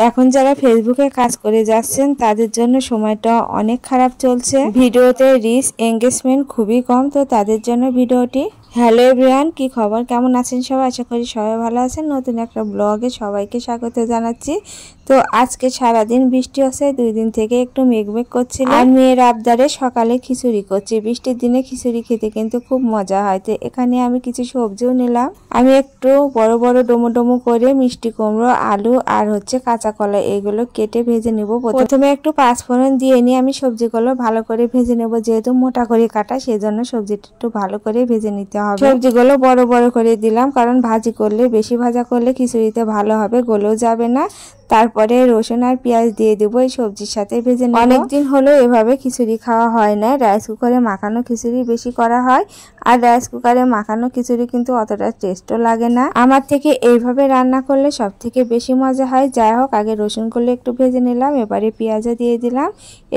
এখন যারা ফেসবুকে কাজ করে যাচ্ছেন তাদের জন্য সময়টা অনেক খারাপ চলছে। ভিডিওতে রিচ এঙ্গেজমেন্ট খুবই কম, তো তাদের জন্য ভিডিওটি। হ্যালো এভরিওয়ান, কি খবর, কেমন আছেন সবাই? আশা করি সবাই ভালো আছেন। নতুন একটা ব্লগে সবাইকে স্বাগত জানাচ্ছি। তো আজকে সারাদিন বৃষ্টি হচ্ছে, 2 দিন থেকে একটু মেঘমেঘ করছিল। আর মেয়ের আবদারে সকালে খিচুড়ি করছি। বৃষ্টির দিনে খিচুড়ি খেতে কিন্তু খুব মজা হয়। তো এখানে আমি কিছু সবজিও নিলাম। আমি একটু বড় বড় ডোমো ডোমো করে মিষ্টি কুমড়ো, আলু আর কাঁচা কলা এগুলো কেটে ভেজে নেব। প্রথমে একটু পাঁচফোড়ন দিয়ে নিয়ে আমি সবজিগুলো ভালো করে ভেজে নেব। যেহেতু মোটা করে কাটা, সেজন্য সবজিটা একটু ভালো করে ভেজে নিতে হবে। সবজিগুলো বড় বড় করে দিলাম, কারণ ভাজি করলে, বেশি ভাজা করলে খিচুড়িতে ভালো হবে, গলেও যাবে না। তারপরে রসুন আর পেঁয়াজ দিয়ে দেবো এই সবজির সাথে ভেজে নেব। অনেকদিন হলো এভাবে খিচুড়ি খাওয়া হয় না। রাইস কুকারে মাখানো খিচুড়ি বেশি করা হয়, আর রাইস কুকারে মাখানো খিচুড়ি কিন্তু অতটা টেস্টও লাগে না। আমার থেকে এইভাবে রান্না করলে সব থেকে বেশি মজা হয়। যাই হোক, আগে রসুন করলে একটু ভেজে নিলাম, এবারে পেঁয়াজও দিয়ে দিলাম।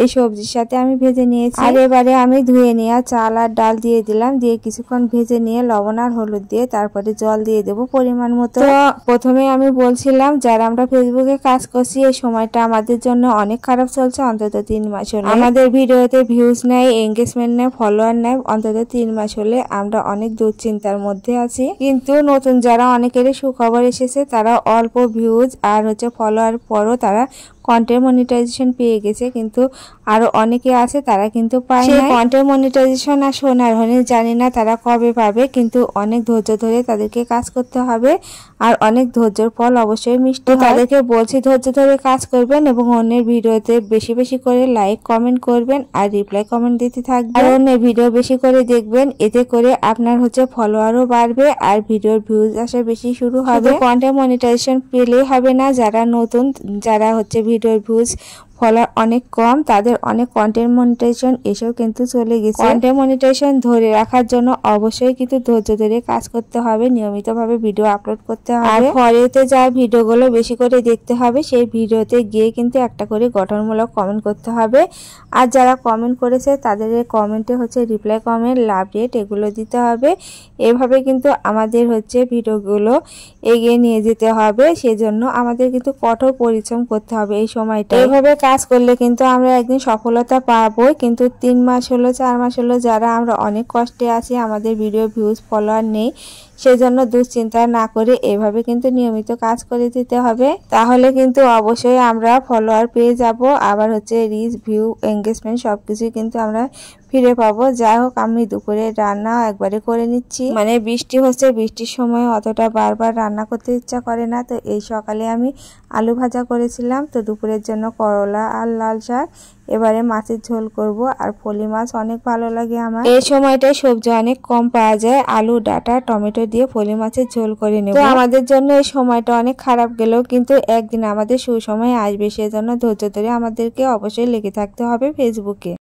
এই সবজির সাথে আমি ভেজে নিয়েছি। আর এবারে আমি ধুয়ে নেওয়া চাল আর ডাল দিয়ে দিলাম, দিয়ে কিছুক্ষণ ভেজে নিয়ে লবণ আর হলুদ দিয়ে তারপরে জল দিয়ে দেবো পরিমাণ মতো। তো প্রথমে আমি বলছিলাম, যারা আমরা ফেসবুকে কাজ করছি, এই সময়টা আমাদের জন্য অনেক খারাপ চলছে। অন্তত 3 মাস হলে আমাদের ভিডিওতে ভিউজ নেয়, এঙ্গেজমেন্ট নেয়, ফলোয়ার নেয়। অন্তত 3 মাস হলে আমরা অনেক দুশ্চিন্তার মধ্যে আছি। কিন্তু নতুন যারা অনেকেরই সুখবর এসেছে, তারা অল্প ভিউজ আর ফলোয়ার পরও তারা কন্টেন্ট মনিটাইজেশন পেয়ে গেছে। কিন্তু আরো অনেকে আছে তারা কিন্তু পায় না। কন্টেন্ট মনিটাইজেশন আর সোনার হরিণ জানি না তারা কবে পাবে, কিন্তু অনেক ধৈর্য ধরে তাদেরকে কাজ করতে হবে। আর অনেক ধৈর্যের ফল অবশ্যই মিষ্টি। তাদেরকে বলছি ধৈর্য ধরে কাজ করবেন এবং অন্যের ভিডিওতে বেশি বেশি করে লাইক কমেন্ট করবেন আর রিপ্লাই কমেন্ট দিতে থাকবেন। আর অন্যের ভিডিও বেশি করে দেখবেন, এতে করে আপনার ফলোয়ারও বাড়বে আর ভিডিওর ভিউজ আসা বেশি শুরু হবে। কন্টেন্ট মনিটাইজেশন পেলেই হবে না, যারা নতুন, যারা ভিডিওর ভিউজ ফলোয়ার অনেক কম, তাদের অনেক কন্টেন্ট মনিটাইজেশন এসেও কিন্তু চলে গেছে। কন্টেন্ট মনিটাইজেশন ধরে রাখার জন্য অবশ্যই কিন্তু ধৈর্য ধরে কাজ করতে হবে, নিয়মিতভাবে ভিডিও আপলোড করতে হবে। আর ফরেতে যা ভিডিওগুলো বেশি করে দেখতে হবে, সেই ভিডিওতে গিয়ে কিন্তু একটা করে গঠনমূলক কমেন্ট করতে হবে। আর যারা কমেন্ট করেছে তাদের কমেন্টে রিপ্লাই কমেন্ট, লাভ রেট এগুলো দিতে হবে। এভাবে কিন্তু আমাদের ভিডিওগুলো এগিয়ে নিয়ে যেতে হবে। সেজন্য আমাদের কিন্তু কঠোর পরিশ্রম করতে হবে এই সময়টা। এইভাবে কাজ করলে কিন্তু আমরা একদিন সফলতা পাবো। কিন্তু 3 মাস হলো, 4 মাস হলো যারা আমরা অনেক কষ্টে আছি, আমাদের ভিডিও ভিউজ ফলোয়ার নেই, সেজন্য দুশ্চিন্তা না করে এভাবে কিন্তু নিয়মিত কাজ করে দিতে হবে। তাহলে কিন্তু অবশ্যই আমরা ফলোয়ার পেয়ে যাব, আবার রিচ, ভিউ, এঙ্গেজমেন্ট সবকিছু কিন্তু আমরা ফিরে পাবো। যাই হোক, আমি দুপুরে রান্না একবারে করে নিচ্ছি। মানে বৃষ্টি হচ্ছে, বৃষ্টির সময় অতটা বারবার রান্না করতে ইচ্ছা করে না। তো এই সকালে আমি আলু ভাজা করেছিলাম, তো দুপুরের জন্য করলা আর লাল শাক। এবারে মাছের ঝোল করব, আর ফলি মাছ অনেক ভালো লাগে আমার। এই সময়টায় সবজি অনেক কম পাওয়া যায়, আলু, ডাঁটা, টমেটো দিয়ে ফলি মাছের ঝোল করে নেব। তো আমাদের জন্য এই সময়টা অনেক খারাপ গেলেও কিন্তু একদিন আমাদের সুসময় আসবে, সেজন্য ধৈর্য ধরে আমাদেরকে অবশ্যই লেগে থাকতে হবে ফেসবুকে।